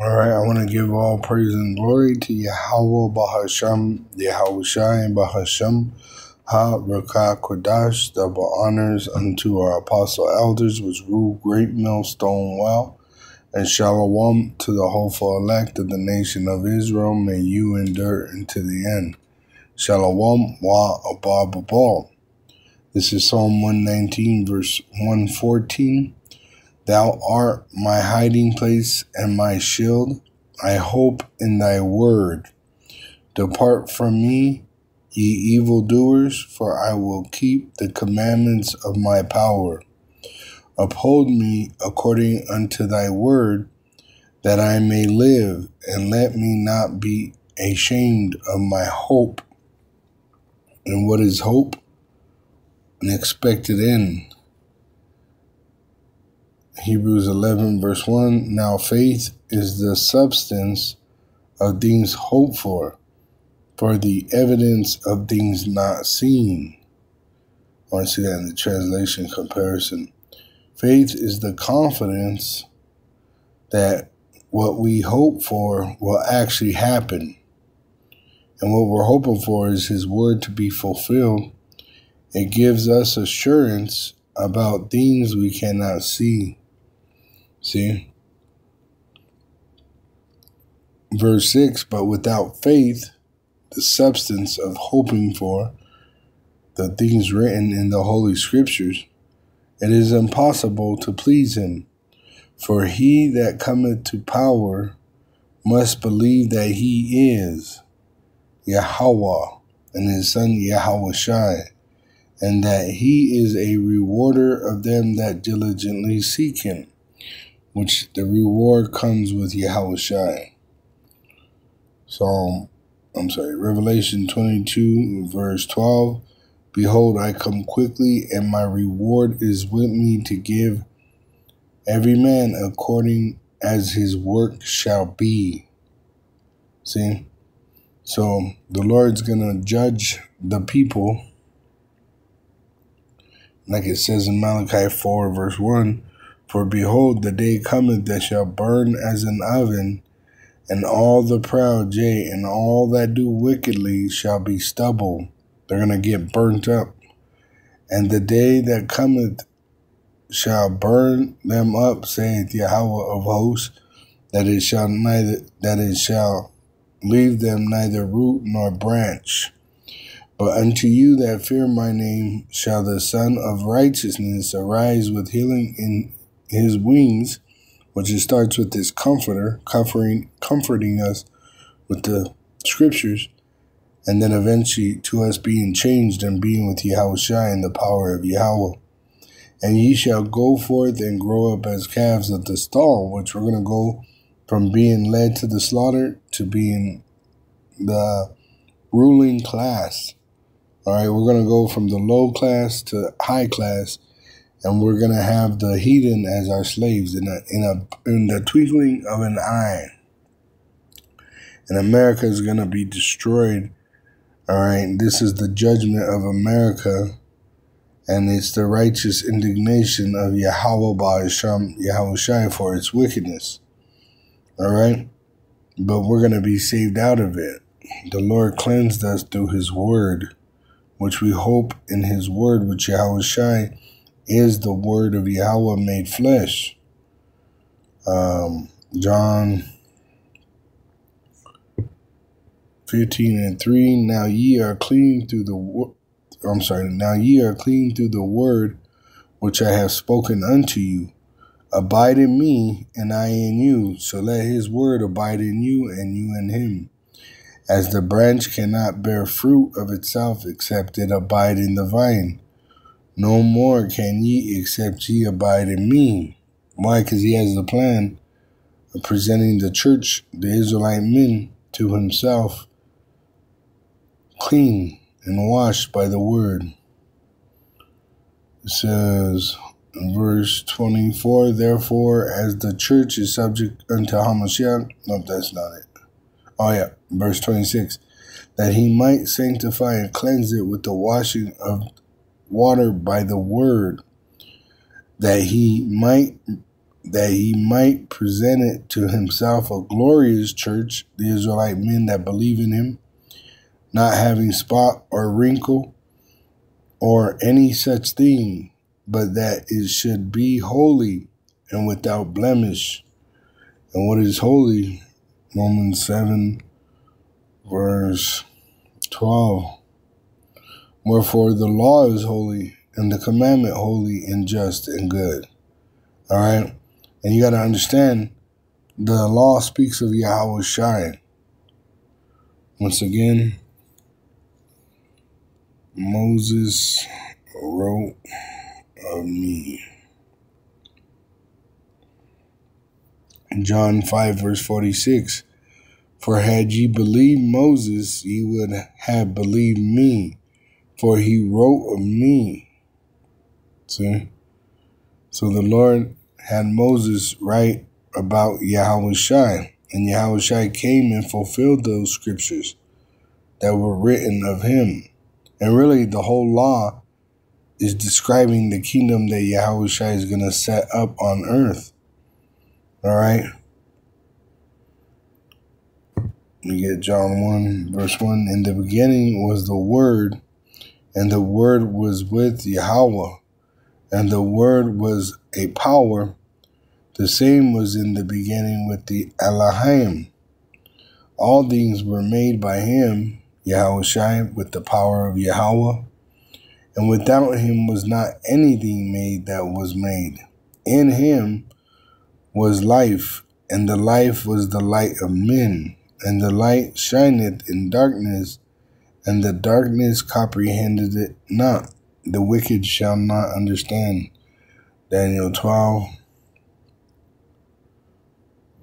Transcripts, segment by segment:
All right, I want to give all praise and glory to Yahweh Bahasham, Yahushai Bahasham, Ha Rakah Kodash, double honors unto our apostle elders, which rule Great Millstone well, and Shalom to the hopeful elect of the nation of Israel. May you endure unto the end. Shalom wa abababal. This is Psalm 119, verse 114. Thou art my hiding place and my shield. I hope in thy word. Depart from me, ye evildoers, for I will keep the commandments of my power. Uphold me according unto thy word, that I may live, and let me not be ashamed of my hope. And what is hope? An expected end. Hebrews 11, verse 1, Now faith is the substance of things hoped for the evidence of things not seen. I want to see that in the translation comparison. Faith is the confidence that what we hope for will actually happen. And what we're hoping for is His word to be fulfilled. It gives us assurance about things we cannot see. See? Verse 6, but without faith, the substance of hoping for the things written in the Holy Scriptures, it is impossible to please Him. For he that cometh to power must believe that He is Yahweh and His Son Yahushai, and that He is a rewarder of them that diligently seek Him, which the reward comes with Yahushai. Revelation 22, verse 12. Behold, I come quickly, and my reward is with me to give every man according as his work shall be. See? So the Lord's going to judge the people, like it says in Malachi 4, verse 1, For behold, the day cometh that shall burn as an oven, and all the proud, yea, and all that do wickedly shall be stubble. They're going to get burnt up. And the day that cometh shall burn them up, saith Yahweh of hosts, that it shall leave them neither root nor branch. But unto you that fear my name shall the Son of Righteousness arise with healing in His wings, which it starts with this comforter, comforting us with the Scriptures, and then eventually to us being changed and being with Yahushua in the power of Yahweh. And ye shall go forth and grow up as calves of the stall, which we're going to go from being led to the slaughter to being the ruling class. All right, we're going to go from the low class to high class, and we're going to have the heathen as our slaves in the twinkling of an eye. And America is going to be destroyed. All right, this is the judgment of America, and it's the righteous indignation of Yahweh Ba'asham Yahushai for its wickedness. All right, but we're going to be saved out of it. The Lord cleansed us through His word, which we hope in His word, which Yahushai is the word of Yahweh made flesh. John 15:3. Now ye are clean through the word which I have spoken unto you. Abide in me, and I in you. So let His word abide in you, and you in Him. As the branch cannot bear fruit of itself except it abide in the vine, no more can ye except ye abide in me. Why? Because He has the plan of presenting the church, the Israelite men, to Himself, clean and washed by the word. It says in verse 24, therefore, as the church is subject unto Hamashiach. No, that's not it. Oh yeah, verse 26. That He might sanctify and cleanse it with the washing of water by the word, that He might that he might present it to himself a glorious church, the Israelite men that believe in him, not having spot or wrinkle or any such thing, but that it should be holy and without blemish. And what is holy? Romans 7, verse 12. Wherefore the law is holy, and the commandment holy and just and good. All right? And you got to understand, the law speaks of Yahweh Shai. Once again, Moses wrote of me. John 5, verse 46. For had ye believed Moses, ye would have believed me, for he wrote of me. See? So the Lord had Moses write about Yahweh Shai, and Yahweh Shai came and fulfilled those scriptures that were written of him. And really, the whole law is describing the kingdom that Yahweh Shai is going to set up on earth. All right? We get John 1, verse 1. In the beginning was the Word, and the Word was with Yahweh, and the Word was a power. The same was in the beginning with the Elohim. All things were made by him, Yahweh Shai, with the power of Yahweh. And without him was not anything made that was made. In him was life, and the life was the light of men. And the light shineth in darkness, and the darkness comprehended it not. The wicked shall not understand. Daniel 12,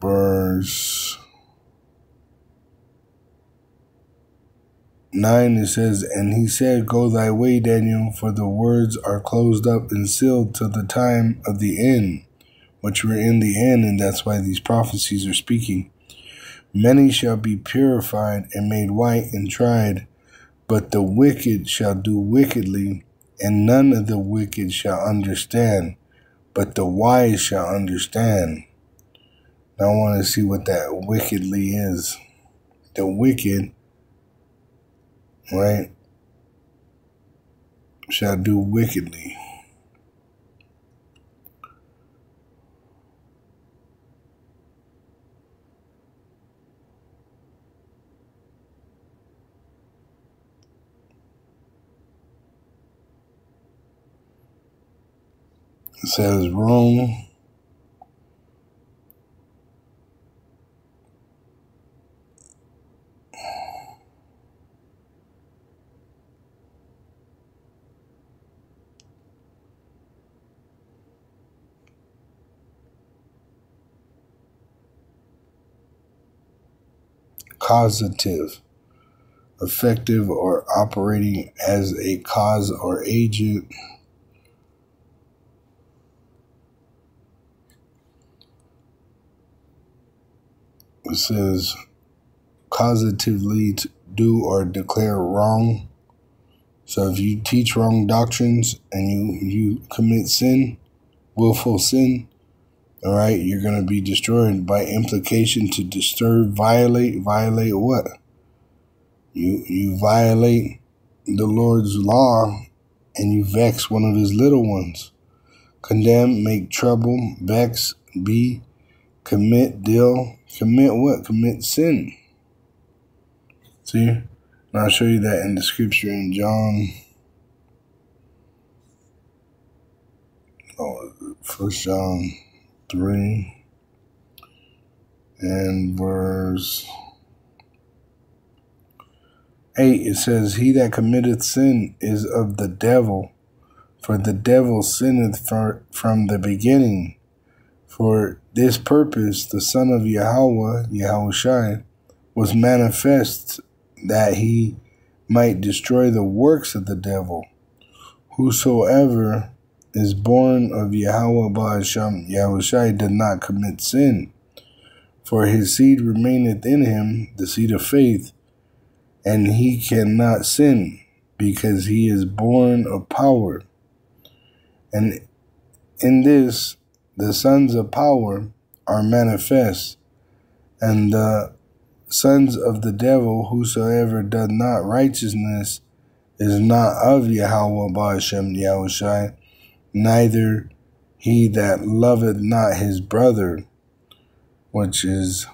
verse 9, it says, And he said, Go thy way, Daniel, for the words are closed up and sealed till the time of the end, which we're in the end, and that's why these prophecies are speaking. Many shall be purified and made white and tried, but the wicked shall do wickedly, and none of the wicked shall understand, but the wise shall understand. Now I want to see what that wickedly is. The wicked, right, shall do wickedly. It says Rome, causative, effective or operating as a cause or agent. It says causatively to do or declare wrong. So if you teach wrong doctrines and you commit sin, willful sin, all right, you're going to be destroyed. By implication, to disturb, violate what? You violate the Lord's law and you vex one of his little ones. Condemn, make trouble, vex, be, commit, deal. Commit what? Commit sin. See? And I'll show you that in the scripture in John. 1 John 3 and verse 8. It says, He that committeth sin is of the devil, for the devil sinneth from the beginning. For this purpose the Son of Yahweh, Yahweh Shai, was manifest, that he might destroy the works of the devil. Whosoever is born of Yahweh Ba'asham, Yahweh Shai, did not commit sin. For his seed remaineth in him, the seed of faith, and he cannot sin, because he is born of power. And in this, the sons of power are manifest, and the sons of the devil, whosoever doth not righteousness, is not of Yahweh Ba'ashem Yahushai, neither he that loveth not his brother, which is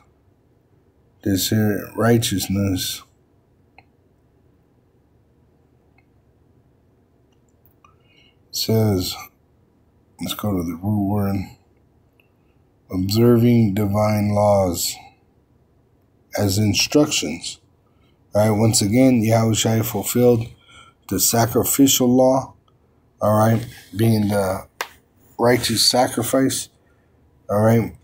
this here righteousness. It says, let's go to the root word, observing divine laws as instructions. All right, once again, Yahushua fulfilled the sacrificial law, all right, being the righteous sacrifice, all right,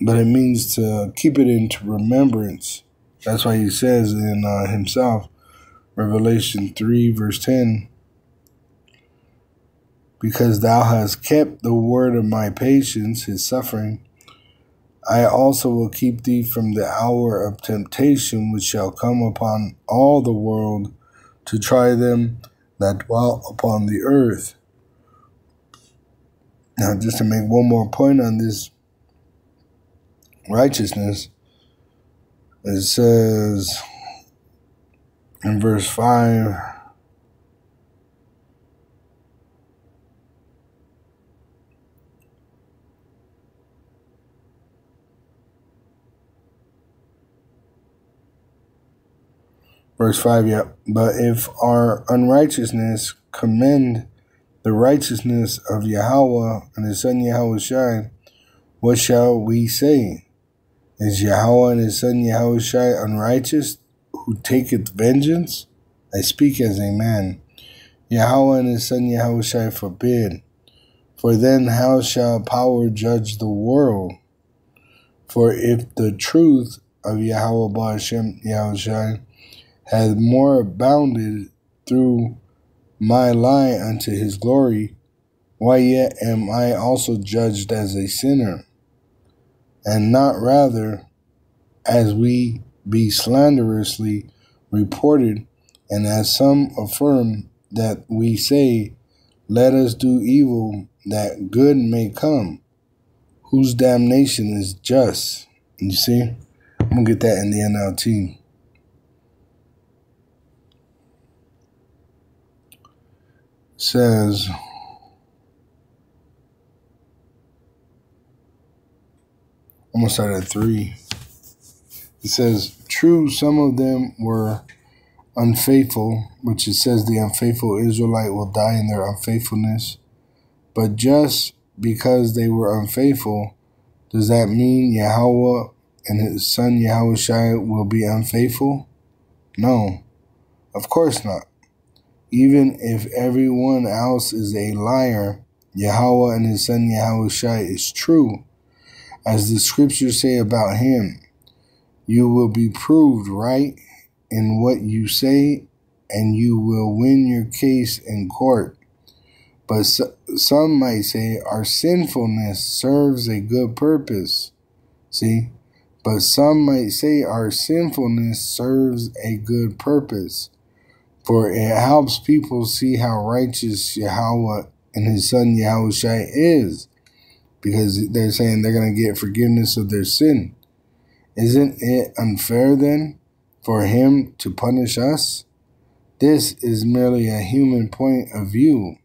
but it means to keep it into remembrance. That's why he says in himself, Revelation 3, verse 10, because thou hast kept the word of my patience, his suffering, I also will keep thee from the hour of temptation which shall come upon all the world to try them that dwell upon the earth. Now, just to make one more point on this righteousness, it says in verse 5, yeah. But if our unrighteousness commend the righteousness of Yahweh and his son Yahushai, what shall we say? Is Yahweh and his son Yahushai unrighteous, who taketh vengeance? I speak as a man. Yahweh and his son Yahushai forbid. For then how shall power judge the world? For if the truth of Yahweh Ba'ashem Yahushai hath more abounded through my lie unto his glory, why yet am I also judged as a sinner? And not rather as we be slanderously reported, and as some affirm that we say, let us do evil that good may come, whose damnation is just. You see? I'm going to get that in the NLT. It says, I'm going to start at 3. It says, true, some of them were unfaithful, which it says the unfaithful Israelite will die in their unfaithfulness. But just because they were unfaithful, does that mean Yahweh and his son Yahushua will be unfaithful? No, of course not. Even if everyone else is a liar, Yahweh and his son Yahushua is true. As the scriptures say about him, you will be proved right in what you say, and you will win your case in court. But some might say our sinfulness serves a good purpose. See? But some might say our sinfulness serves a good purpose, for it helps people see how righteous Yahweh and his son Yahushua is, because they're saying they're going to get forgiveness of their sin. Isn't it unfair then for him to punish us? This is merely a human point of view.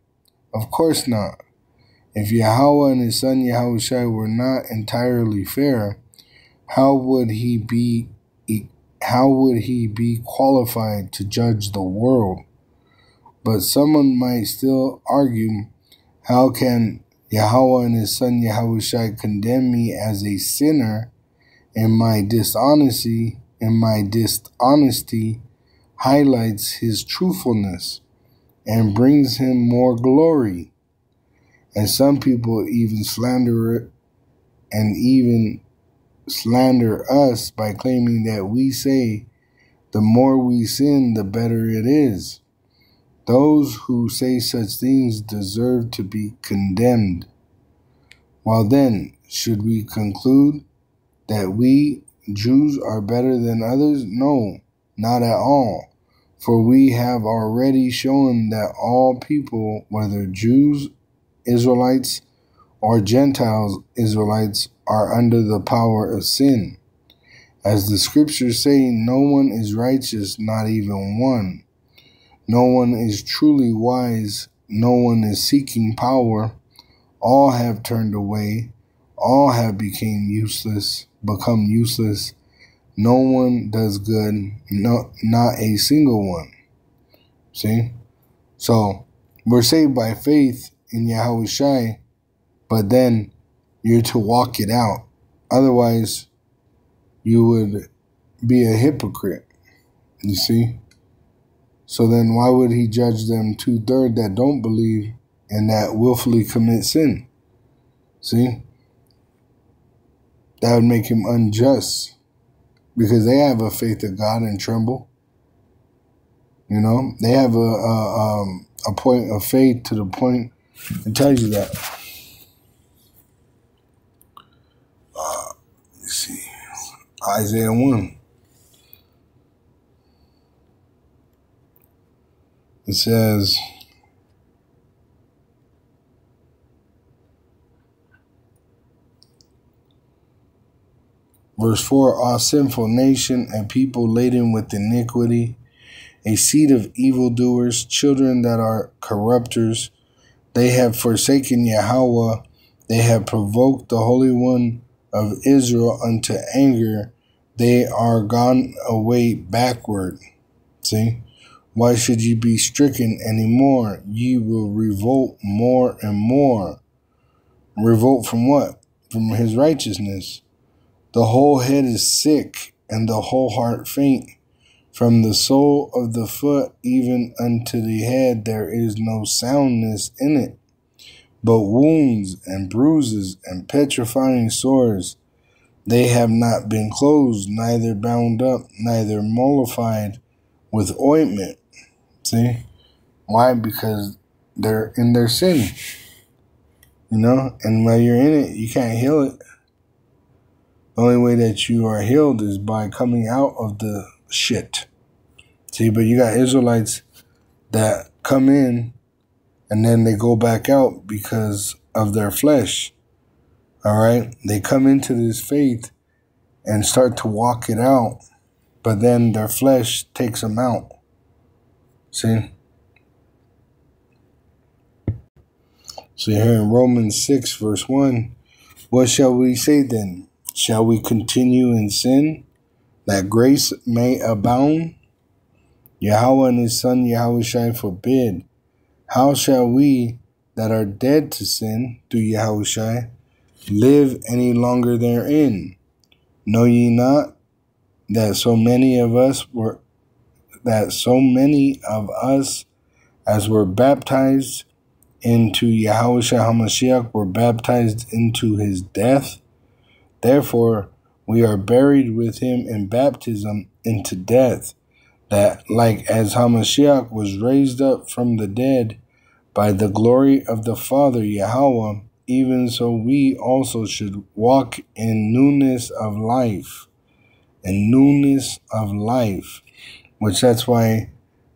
Of course not. If Yahweh and his son Yahushua were not entirely fair, how would he be qualified to judge the world? But someone might still argue, how can Yahweh and his son Yahushua condemn me as a sinner, and my dishonesty highlights his truthfulness and brings him more glory? And some people even slander us by claiming that we say the more we sin, the better it is. Those who say such things deserve to be condemned. Well then, should we conclude that we Jews are better than others? No, not at all. For we have already shown that all people, whether Jews, Israelites, or Gentiles, Israelites, are under the power of sin. As the scriptures say, no one is righteous, not even one. No one is truly wise. No one is seeking power. All have turned away. All have become useless. No one does good. No, not a single one. See? So, we're saved by faith in Yahweh Shai, but then you're to walk it out. Otherwise, you would be a hypocrite. You see? So then why would he judge them 2/3 that don't believe and that willfully commit sin? See? That would make him unjust because they have a faith of God and tremble. You know, they have a point of faith to the point it tells you that. Let's see. Isaiah 1. It says, verse 4, "A sinful nation and people laden with iniquity, a seed of evildoers, children that are corrupters. They have forsaken Yahweh. They have provoked the Holy One of Israel unto anger. They are gone away backward." See? Why should ye be stricken any more? Ye will revolt more and more. Revolt from what? From his righteousness. The whole head is sick, and the whole heart faint. From the sole of the foot even unto the head there is no soundness in it, but wounds and bruises and petrifying sores. They have not been closed, neither bound up, neither mollified with ointment. See? Why? Because they're in their sin. You know? And while you're in it, you can't heal it. The only way that you are healed is by coming out of the shit. See, but you got Israelites that come in and then they go back out because of their flesh. All right? They come into this faith and start to walk it out, but then their flesh takes them out. See? So here in Romans 6, verse 1, what shall we say then? Shall we continue in sin, that grace may abound? Yahweh and his son Yahweh Shai forbid. How shall we that are dead to sin, through Yahweh Shai, live any longer therein? Know ye not that so many of us as were baptized into Yahweh Shai HaMashiach were baptized into his death? Therefore we are buried with him in baptism into death, that like as HaMashiach was raised up from the dead by the glory of the Father Yahweh, even so we also should walk in newness of life. In newness of life. Which that's why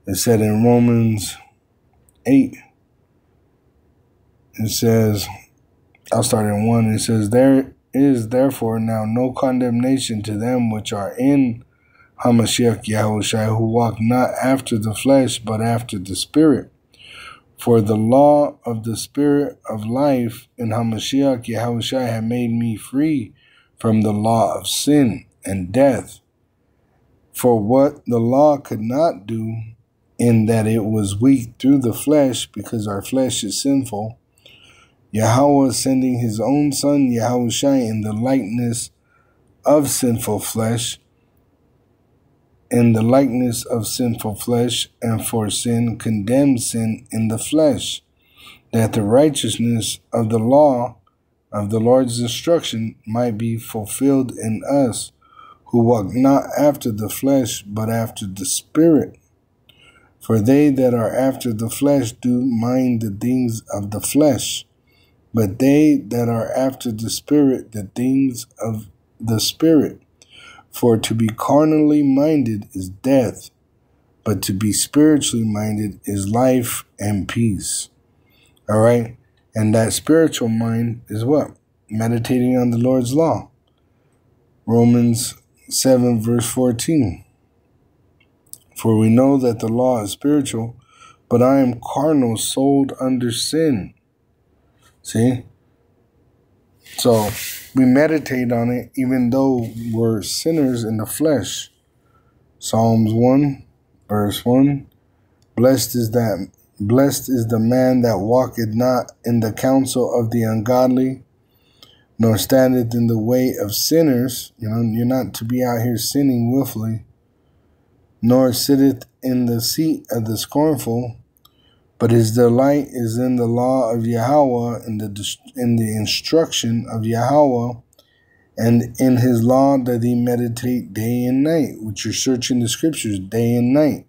it said in Romans 8, it says, I'll start in 1, it says, "There is therefore now no condemnation to them which are in HaMashiach Yahushua, who walk not after the flesh, but after the Spirit. For the law of the Spirit of life in HaMashiach Yahushua had made me free from the law of sin and death. For what the law could not do, in that it was weak through the flesh, because our flesh is sinful, Yahweh sending his own Son Yahushua in the likeness of sinful flesh, and for sin condemned sin in the flesh, that the righteousness of the law of the Lord's instruction might be fulfilled in us, who walk not after the flesh, but after the Spirit. For they that are after the flesh do mind the things of the flesh, but they that are after the Spirit, the things of the Spirit. For to be carnally minded is death, but to be spiritually minded is life and peace." All right? And that spiritual mind is what? Meditating on the Lord's law. Romans 7 verse 14. For we know that the law is spiritual, but I am carnal, sold under sin. See? So we meditate on it even though we're sinners in the flesh. Psalms 1 verse 1. Blessed is the man that walketh not in the counsel of the ungodly, nor standeth in the way of sinners. You know, you're not to be out here sinning willfully. Nor sitteth in the seat of the scornful, but his delight is in the law of Yahweh, in the instruction of Yahweh, and in his law doth he meditate day and night, which you're searching the scriptures day and night.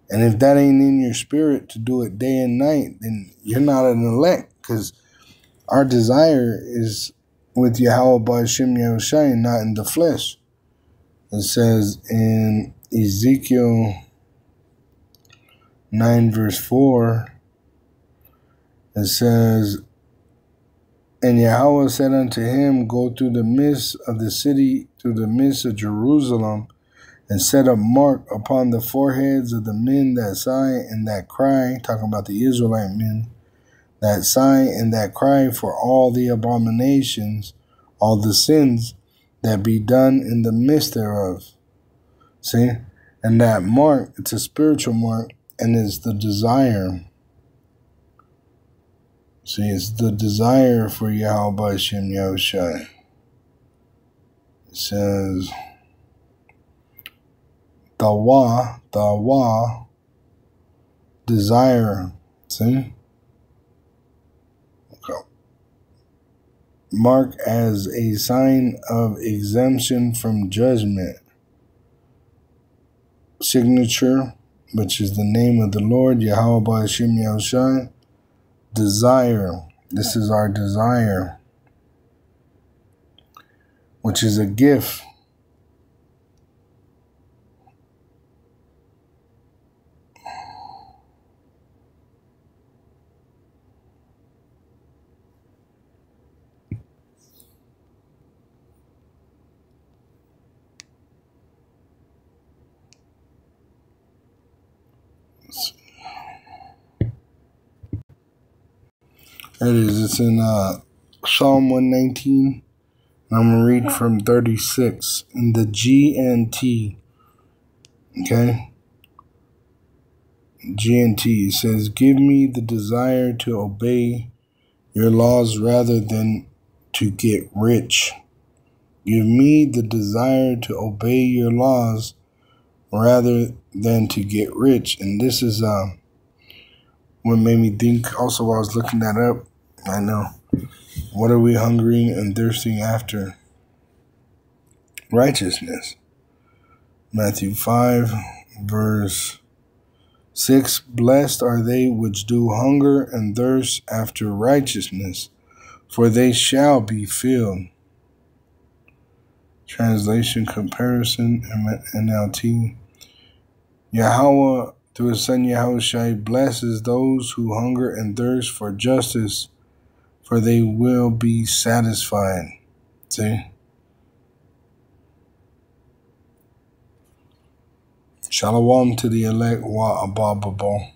And if that ain't in your spirit to do it day and night, then you're not an elect, because our desire is with Yahweh Ba'Shem Yahushai, not in the flesh. It says in Ezekiel 9 verse 4, it says, And Yahweh said unto him, Go through the midst of the city, through the midst of Jerusalem, and set a mark upon the foreheads of the men that sigh and that cry, talking about the Israelite men, that sigh and that cry for all the abominations, all the sins that be done in the midst thereof. See? And that mark, it's a spiritual mark, and it's the desire. See, it's the desire for Yahweh Ba'Shem Yahushai. It says, Tawa, desire. See? Okay. Mark as a sign of exemption from judgment. Signature, which is the name of the Lord, Yahweh Ba'Shem Yahushai. Desire. This is our desire, which is a gift. There it is. It's in Psalm 119. I'm going to read from 36 in the GNT. Okay? GNT says, Give me the desire to obey your laws rather than to get rich. Give me the desire to obey your laws rather than to get rich. And this is what made me think also while I was looking that up. I know. What are we hungering and thirsting after? Righteousness. Matthew 5, verse 6. Blessed are they which do hunger and thirst after righteousness, for they shall be filled. Translation comparison, NLT. Yahweh, through his son Yahushai, blesses those who hunger and thirst for justice, for they will be satisfied. See? Shalom to the elect wa abababo.